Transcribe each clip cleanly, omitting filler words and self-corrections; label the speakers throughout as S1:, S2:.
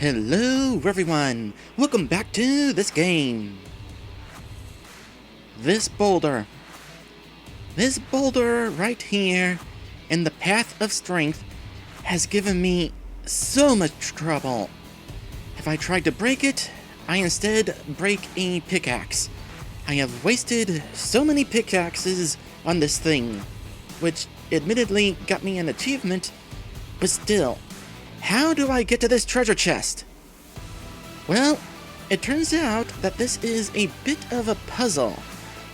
S1: Hello everyone! Welcome back to this game! This boulder right here in the path of strength has given me so much trouble. If I tried to break it, I instead break a pickaxe. I have wasted so many pickaxes on this thing, which admittedly got me an achievement, but still. How do I get to this treasure chest? Well, it turns out that this is a bit of a puzzle,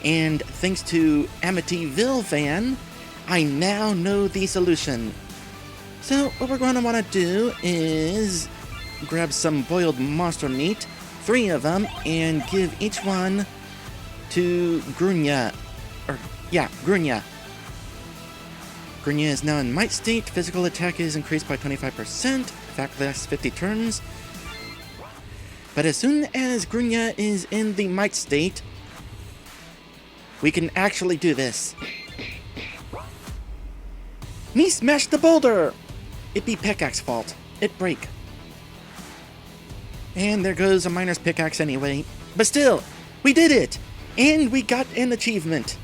S1: and thanks to MikiMleam, I now know the solution. So what we're going to want to do is grab some boiled monster meat, 3 of them, and give each one to Grunya. Grunya. Grunya is now in might state. Physical attack is increased by 25%. Attack lasts 50 turns. But as soon as Grunya is in the might state, we can actually do this. Me smash the boulder! It be pickaxe fault. It break. And there goes a miner's pickaxe anyway. But still, we did it! And we got an achievement.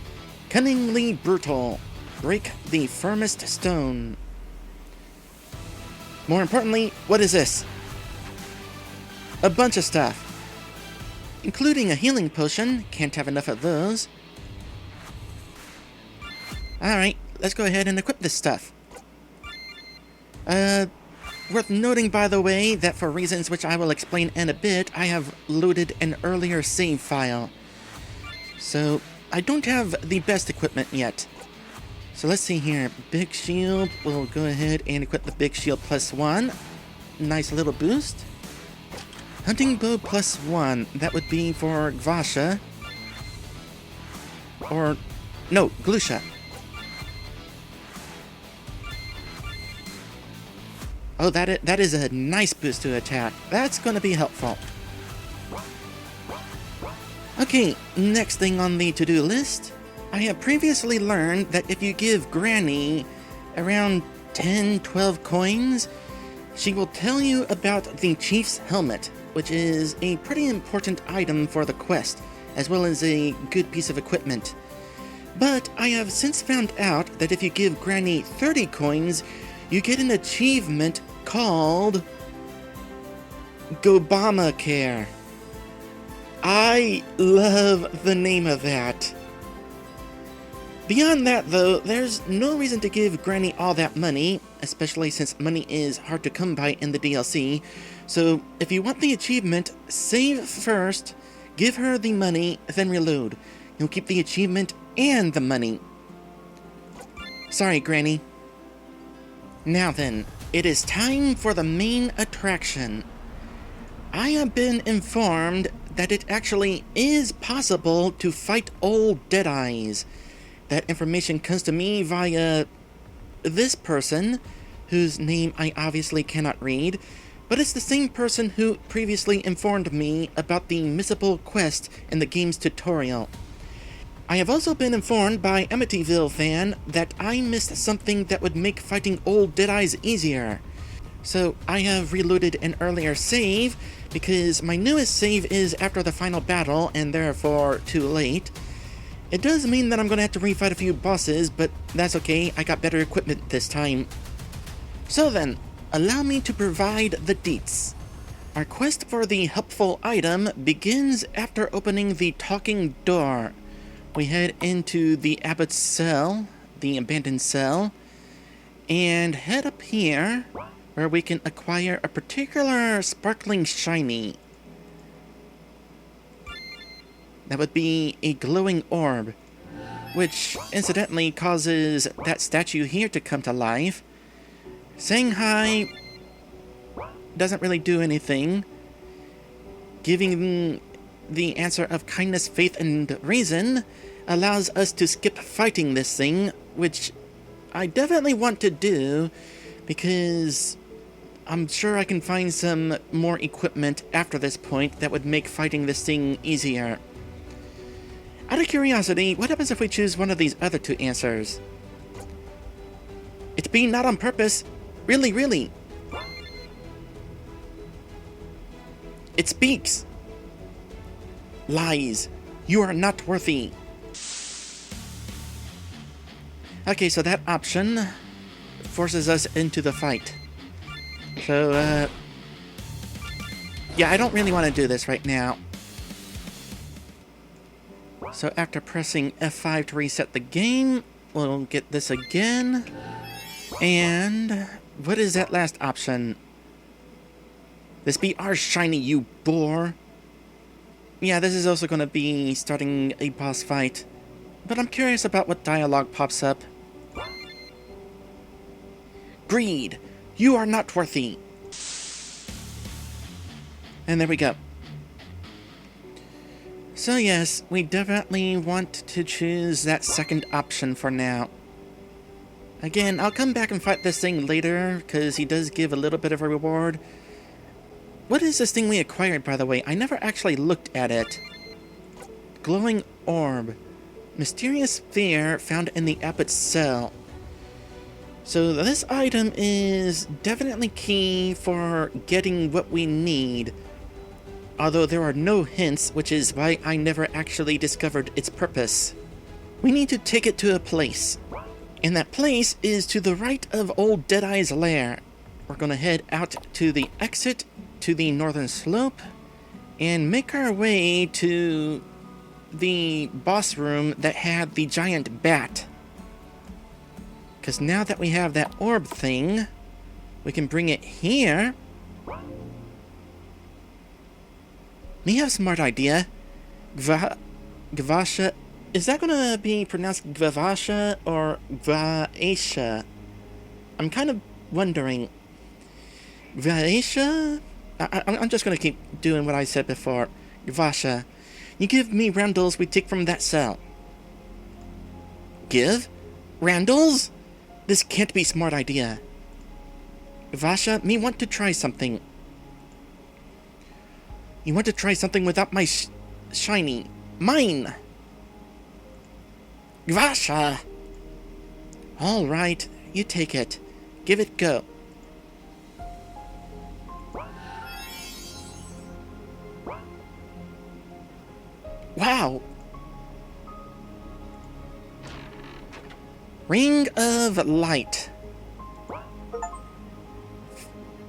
S1: Cunningly brutal. Break the firmest stone. More importantly, what is this? A bunch of stuff. Including a healing potion. Can't have enough of those. Alright, let's go ahead and equip this stuff. Worth noting, by the way, that for reasons which I will explain in a bit, I have loaded an earlier save file. So, I don't have the best equipment yet. So let's see here. Big shield. We'll go ahead and equip the big shield +1. Nice little boost. Hunting bow +1. That would be for Gvasha. Or, no, Glusha. Oh, that is a nice boost to attack. That's going to be helpful. Okay, next thing on the to-do list. I have previously learned that if you give Granny around 10-12 coins, she will tell you about the Chief's Helmet, which is a pretty important item for the quest, as well as a good piece of equipment. But I have since found out that if you give Granny 30 coins, you get an achievement called Gobamacare. I love the name of that. Beyond that, though, there's no reason to give Granny all that money, especially since money is hard to come by in the DLC. So, if you want the achievement, save first, give her the money, then reload. You'll keep the achievement and the money. Sorry, Granny. Now then, it is time for the main attraction. I have been informed that it actually is possible to fight Ol Deadeyes. That information comes to me via this person, whose name I obviously cannot read, but it's the same person who previously informed me about the missable quest in the game's tutorial. I have also been informed by MikiMleam that I missed something that would make fighting Ol Deadeyes easier. So I have reloaded an earlier save, because my newest save is after the final battle, and therefore too late. It does mean that I'm going to have to refight a few bosses, but that's okay, I got better equipment this time. So then, allow me to provide the deets. Our quest for the helpful item begins after opening the talking door. We head into the abbot's cell, the abandoned cell, and head up here, where we can acquire a particular sparkling shiny. That would be a glowing orb, which incidentally causes that statue here to come to life. Saying hi doesn't really do anything. Giving the answer of kindness, faith, and reason allows us to skip fighting this thing, which I definitely want to do, because I'm sure I can find some more equipment after this point that would make fighting this thing easier. Out of curiosity, what happens if we choose one of these other 2 answers? It's being not on purpose. Really, really. It speaks! Lies. You are not worthy. Okay, so that option forces us into the fight. So, yeah, I don't really want to do this right now. So after pressing F5 to reset the game, we'll get this again. And what is that last option? This be our shiny, you boar. Yeah, this is also going to be starting a boss fight. But I'm curious about what dialogue pops up. Greed. You are not worthy. And there we go. So yes, we definitely want to choose that second option for now. Again, I'll come back and fight this thing later, because he does give a little bit of a reward. What is this thing we acquired, by the way? I never actually looked at it. Glowing orb. Mysterious sphere found in the abbot's cell. So this item is definitely key for getting what we need. Although there are no hints, which is why I never actually discovered its purpose. We need to take it to a place. And that place is to the right of Ol Deadeyes' lair. We're gonna head out to the exit, to the northern slope, and make our way to the boss room that had the giant bat. Because now that we have that orb thing, we can bring it here. Me have a smart idea. Gvasha. Is that gonna be pronounced Gvavasha or Gvaesha? I'm kind of wondering. Gvaesha? I'm just gonna keep doing what I said before. Gvasha. You give me roundels we take from that cell. Give? Roundels? This can't be a smart idea. Gvasha, me want to try something. You want to try something without my shiny. Mine! Gvasha! Alright, you take it. Give it go. Wow! Ring of Light.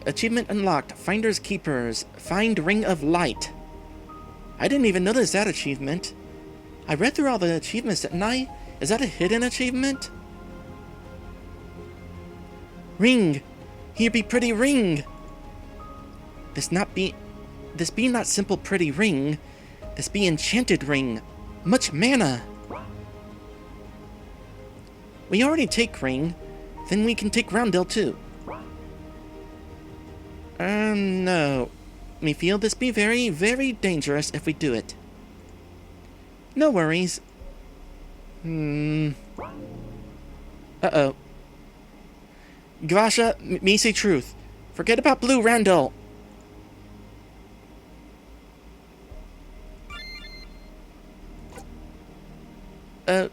S1: Achievement unlocked. Finders Keepers. Find Ring of Light. I didn't even notice that achievement. I read through all the achievements, didn't I? Is that a hidden achievement? Ring. Here be pretty ring. This be not simple pretty ring. This be enchanted ring. Much mana. We already take ring. Then we can take roundel too. No. Me feel this be very, very dangerous if we do it. No worries. Uh-oh. Gvasha, me say truth. Forget about blue roundel.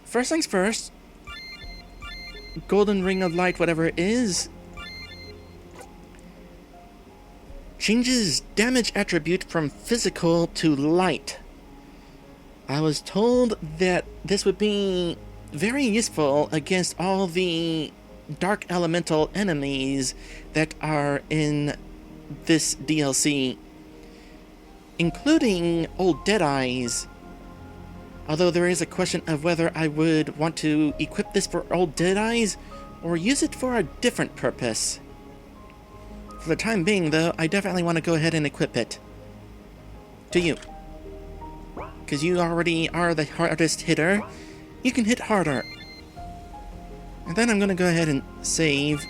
S1: First things first. Golden Ring of Light, whatever it is. Changes damage attribute from physical to light. I was told that this would be very useful against all the dark elemental enemies that are in this DLC, including Ol Deadeyes. Although there is a question of whether I would want to equip this for Ol Deadeyes or use it for a different purpose. For the time being, though, I definitely want to go ahead and equip it. To you. Because you already are the hardest hitter. You can hit harder. And then I'm going to go ahead and save.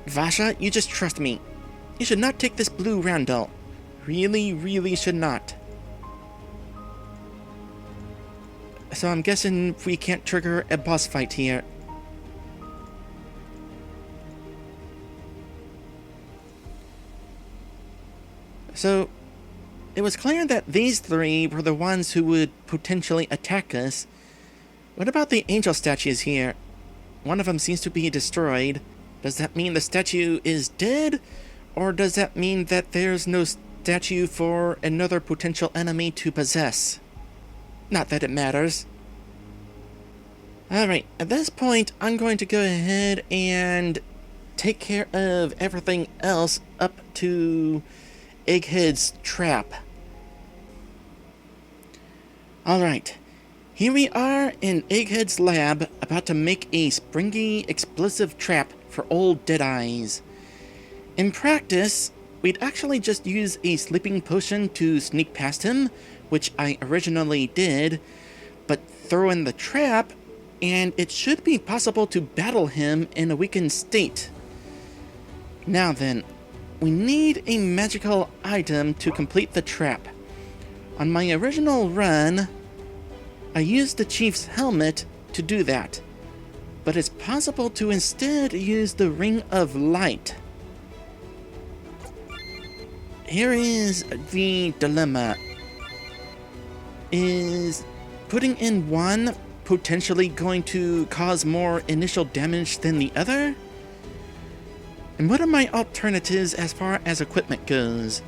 S1: Vasha, you just trust me. You should not take this blue roundel. Really, really should not. So I'm guessing we can't trigger a boss fight here. So, it was clear that these three were the ones who would potentially attack us. What about the angel statues here? One of them seems to be destroyed. Does that mean the statue is dead? Or does that mean that there's no statue for another potential enemy to possess? Not that it matters. Alright, at this point, I'm going to go ahead and take care of everything else up to Egghead's trap. Alright, here we are in Egghead's lab, about to make a springy, explosive trap for Ol Deadeyes. In practice, we'd actually just use a sleeping potion to sneak past him, which I originally did, but throw in the trap, and it should be possible to battle him in a weakened state. Now then, we need a magical item to complete the trap. On my original run, I used the Chief's helmet to do that, but it's possible to instead use the Ring of Light. Here is the dilemma. Is putting in one potentially going to cause more initial damage than the other? And what are my alternatives as far as equipment goes?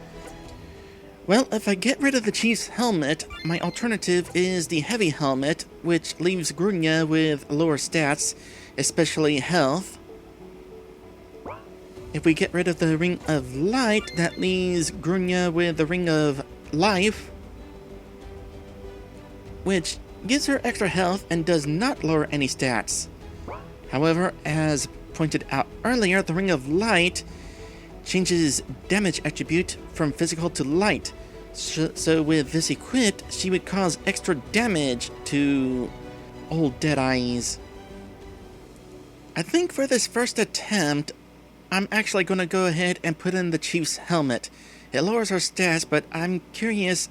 S1: Well, if I get rid of the Chief's helmet, my alternative is the heavy helmet, which leaves Grunya with lower stats, especially health. If we get rid of the Ring of Light, that leaves Grunya with the Ring of Life, which gives her extra health and does not lower any stats. However, as pointed out earlier, the Ring of Light changes damage attribute from physical to light. So with this equipped, she would cause extra damage to Ol Deadeyes. I think for this first attempt, I'm actually going to go ahead and put in the Chief's helmet. It lowers her stats, but I'm curious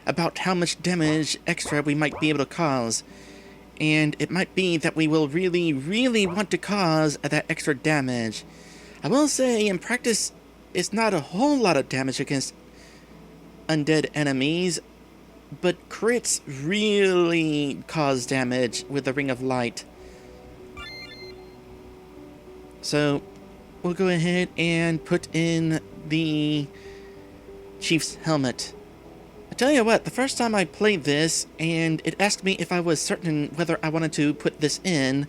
S1: about how much damage extra we might be able to cause. And it might be that we will really, really want to cause that extra damage. I will say, in practice, it's not a whole lot of damage against undead enemies, but crits really cause damage with the Ring of Light. So, we'll go ahead and put in the Chief's helmet. I tell you what, the first time I played this, and it asked me if I was certain whether I wanted to put this in,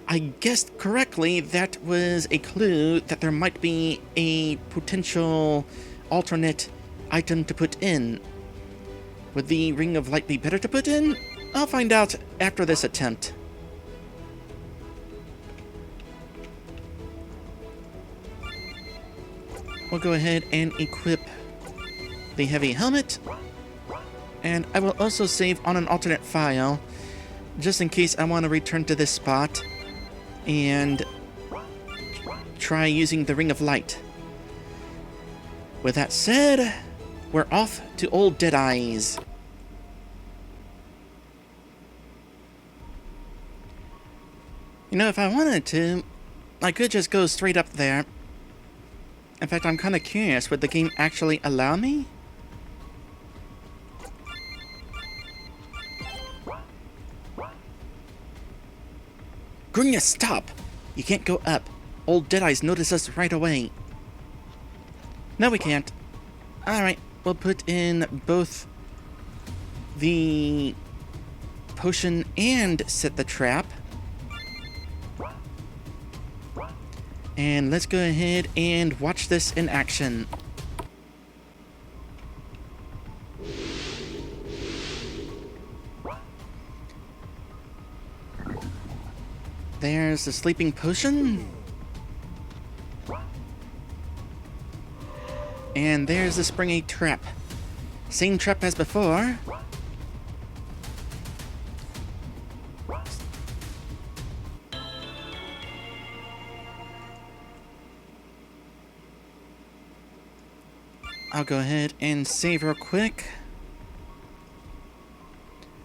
S1: I guessed correctly. That was a clue that there might be a potential alternate item to put in. Would the Ring of Light be better to put in? I'll find out after this attempt. We'll go ahead and equip the heavy helmet, and I will also save on an alternate file just in case I want to return to this spot and try using the Ring of Light. With that said, we're off to Ol Deadeyes. You know, if I wanted to, I could just go straight up there. In fact, I'm kind of curious, would the game actually allow me? Grunya, stop! You can't go up. Ol Deadeyes notice us right away. No, we can't. Alright, we'll put in both the potion and set the trap. And let's go ahead and watch this in action. There's the sleeping potion. And there's the springy trap. Same trap as before. I'll go ahead and save real quick.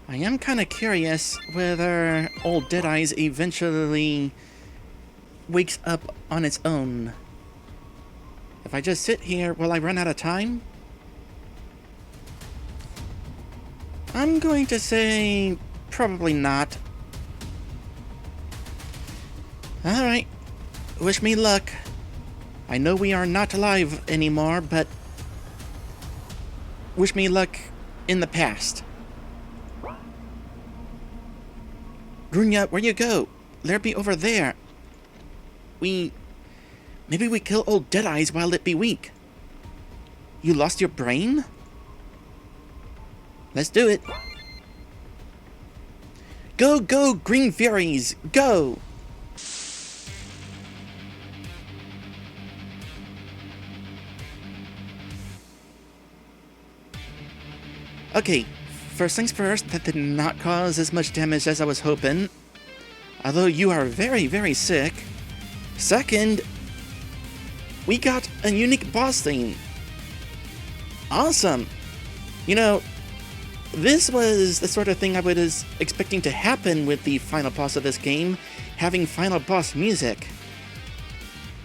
S1: I am kind of curious whether Ol Deadeyes eventually wakes up on its own. If I just sit here, will I run out of time? I'm going to say probably not. Alright, wish me luck. I know we are not alive anymore, but wish me luck in the past. Grunya, where you go? There be over there. Maybe we kill Ol Deadeyes while it be weak. You lost your brain? Let's do it. Go, go, Green Furies, go! Okay, first things first, that did not cause as much damage as I was hoping. Although you are very, very sick. Second, we got a unique boss theme. Awesome! You know, this was the sort of thing I was expecting to happen with the final boss of this game, having final boss music.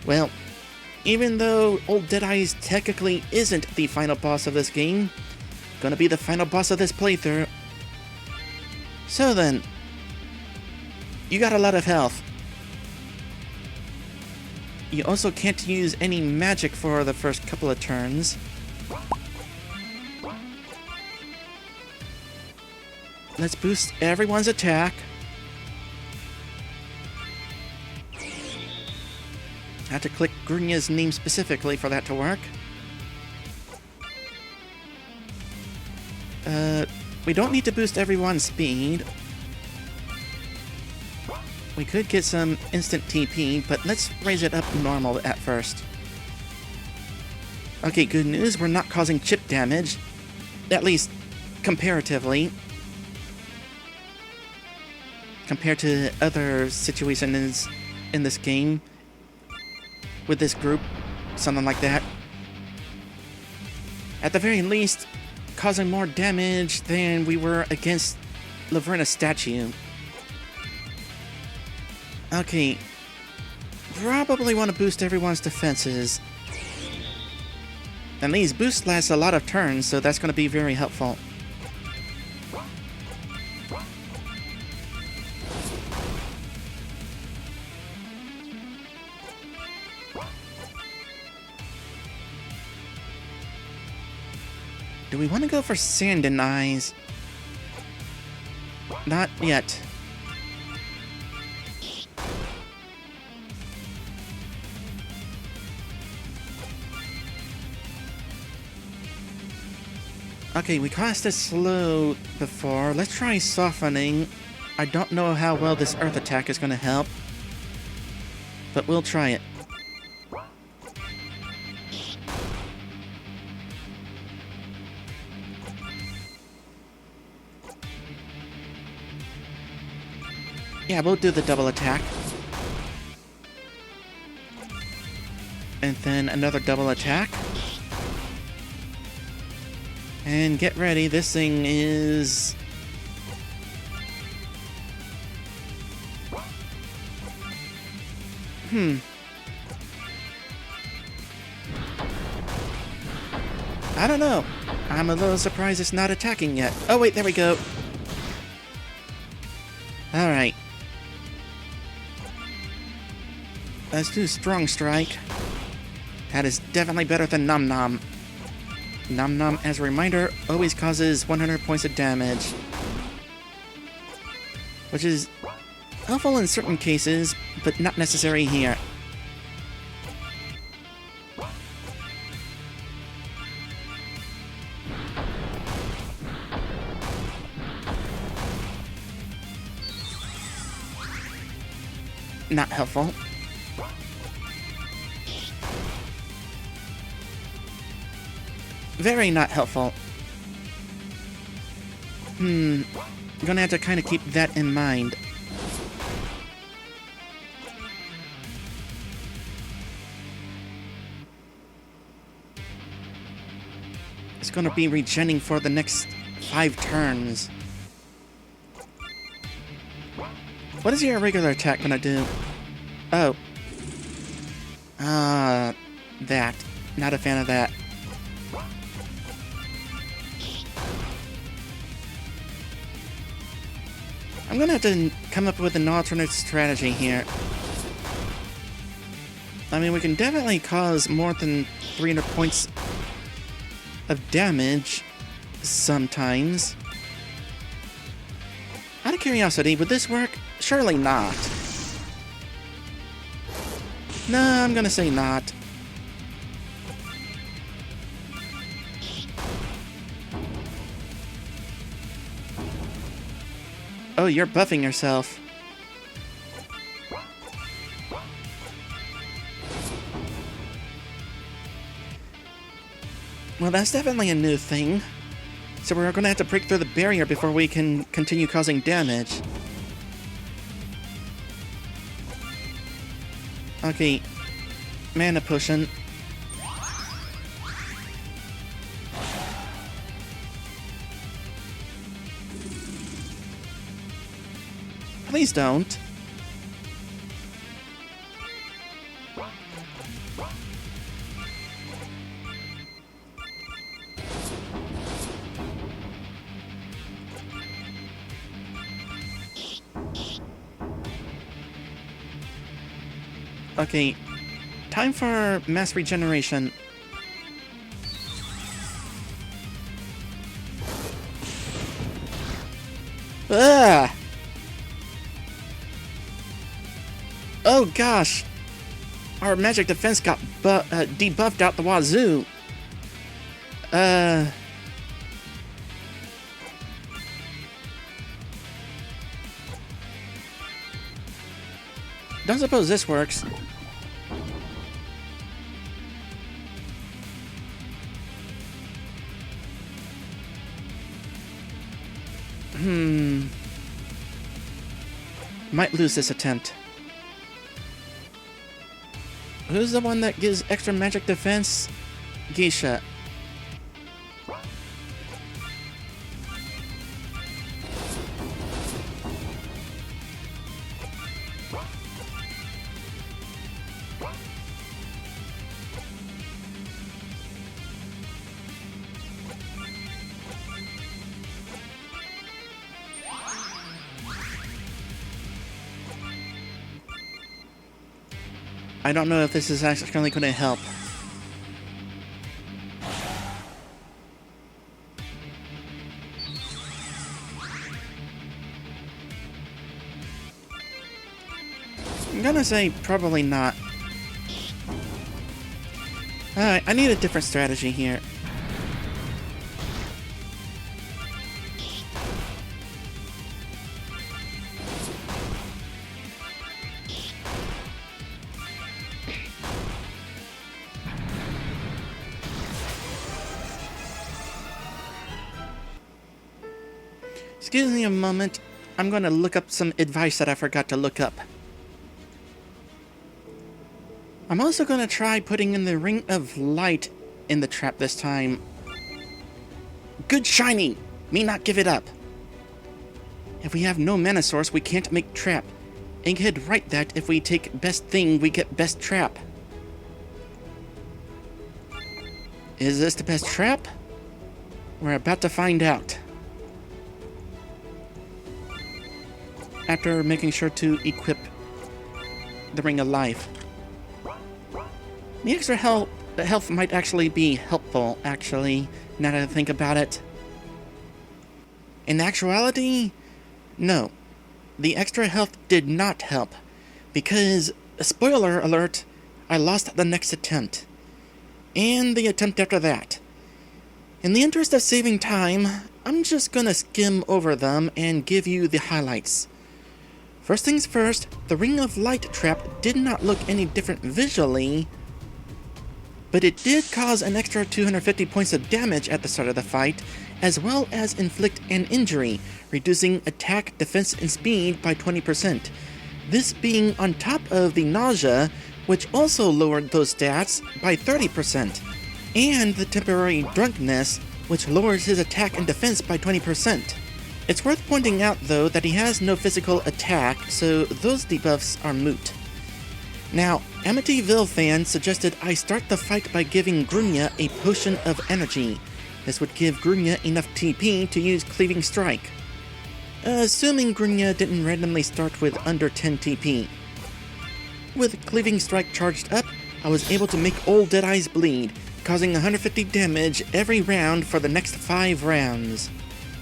S1: Well, even though Ol Deadeyes technically isn't the final boss of this game, gonna be the final boss of this playthrough. So then, you got a lot of health. You also can't use any magic for the first couple of turns. Let's boost everyone's attack. I have to click Grunya's name specifically for that to work. We don't need to boost everyone's speed. We could get some instant TP, but let's raise it up normal at first. Okay, good news, we're not causing chip damage. At least, comparatively. Compared to other situations in this game. With this group, something like that. At the very least, causing more damage than we were against Laverna's statue. Okay, probably want to boost everyone's defenses. And these boosts last a lot of turns, so that's going to be very helpful. Do we want to go for Sand and Eyes? Not yet. Okay, we cast it slow before. Let's try softening. I don't know how well this earth attack is going to help, but we'll try it. Yeah, we'll do the double attack. And then another double attack. And get ready, this thing is... I don't know. I'm a little surprised it's not attacking yet. Oh wait, there we go. Alright. Let's do Strong Strike. That is definitely better than Nom Nom. Nom Nom, as a reminder, always causes 100 points of damage. Which is helpful in certain cases, but not necessary here. Not helpful. Very not helpful. I'm gonna have to kind of keep that in mind. It's gonna be regenning for the next 5 turns. What is your regular attack gonna do? Oh. That. Not a fan of that. I'm gonna have to come up with an alternate strategy here. I mean, we can definitely cause more than 300 points of damage sometimes. Out of curiosity, would this work? Surely not. No, I'm gonna say not. Oh, you're buffing yourself. Well, that's definitely a new thing. So we're gonna have to break through the barrier before we can continue causing damage. Okay. Mana potion. Please don't. Okay, time for mass regeneration. Ugh! Oh gosh! Our magic defense got debuffed out the wazoo. Don't suppose this works. Might lose this attempt. Who's the one that gives extra magic defense? Geisha. I don't know if this is actually going to help. I'm gonna say probably not. Alright, I need a different strategy here. Excuse me a moment. I'm going to look up some advice that I forgot to look up. I'm also going to try putting in the ring of light in the trap this time. Good shiny! Me not give it up. If we have no mana source, we can't make trap. Egghead write that if we take best thing, we get best trap. Is this the best trap? We're about to find out. After making sure to equip the Ring of Life. The extra health might actually be helpful, actually, now that I think about it. In actuality, no. The extra health did not help, because, spoiler alert, I lost the next attempt. And the attempt after that. In the interest of saving time, I'm just gonna skim over them and give you the highlights. First things first, the Ring of Light trap did not look any different visually, but it did cause an extra 250 points of damage at the start of the fight, as well as inflict an injury, reducing attack, defense, and speed by 20%. This being on top of the nausea, which also lowered those stats by 30%, and the temporary drunkenness, which lowers his attack and defense by 20%. It's worth pointing out, though, that he has no physical attack, so those debuffs are moot. Now, Amityville fans suggested I start the fight by giving Grunya a potion of energy. This would give Grunya enough TP to use Cleaving Strike. Assuming Grunya didn't randomly start with under 10 TP. With Cleaving Strike charged up, I was able to make Ol Deadeyes bleed, causing 150 damage every round for the next 5 rounds.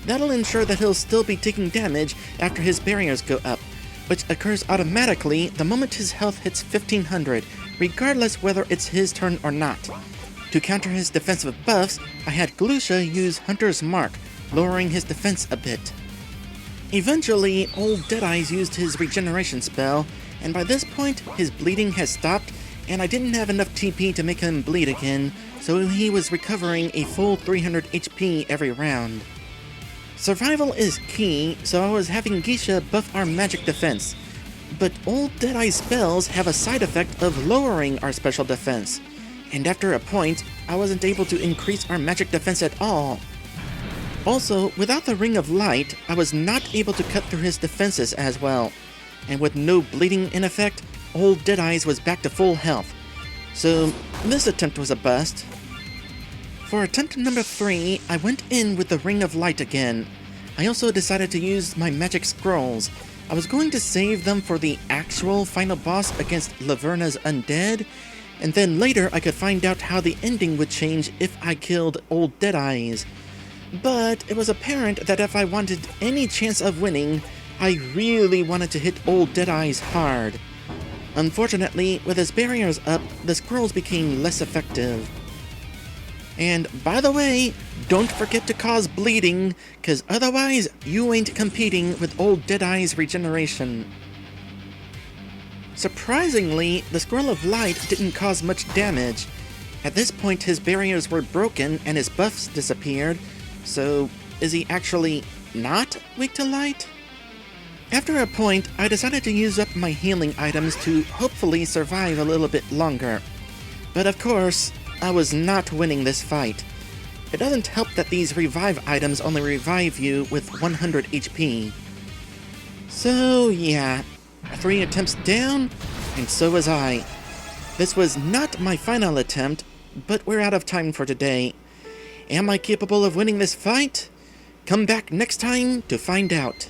S1: That'll ensure that he'll still be taking damage after his barriers go up, which occurs automatically the moment his health hits 1500, regardless whether it's his turn or not. To counter his defensive buffs, I had Glusha use Hunter's Mark, lowering his defense a bit. Eventually, Ol Deadeyes used his regeneration spell, and by this point, his bleeding has stopped, and I didn't have enough TP to make him bleed again, so he was recovering a full 300 HP every round. Survival is key, so I was having Geisha buff our magic defense, but Ol Deadeyes spells have a side effect of lowering our special defense, and after a point, I wasn't able to increase our magic defense at all. Also, without the Ring of Light, I was not able to cut through his defenses as well, and with no bleeding in effect, Ol Deadeyes was back to full health, so this attempt was a bust. For attempt number 3, I went in with the Ring of Light again. I also decided to use my magic scrolls. I was going to save them for the actual final boss against Laverna's undead, and then later I could find out how the ending would change if I killed Ol Deadeyes. But it was apparent that if I wanted any chance of winning, I really wanted to hit Ol Deadeyes hard. Unfortunately, with his barriers up, the scrolls became less effective. And by the way, don't forget to cause bleeding, cause otherwise you ain't competing with Ol Deadeyes regeneration. Surprisingly, the Scroll of Light didn't cause much damage. At this point his barriers were broken and his buffs disappeared, so is he actually not weak to light? After a point, I decided to use up my healing items to hopefully survive a little bit longer. But of course, I was not winning this fight. It doesn't help that these revive items only revive you with 100 HP. So yeah, 3 attempts down, and so was I. This was not my final attempt, but we're out of time for today. Am I capable of winning this fight? Come back next time to find out.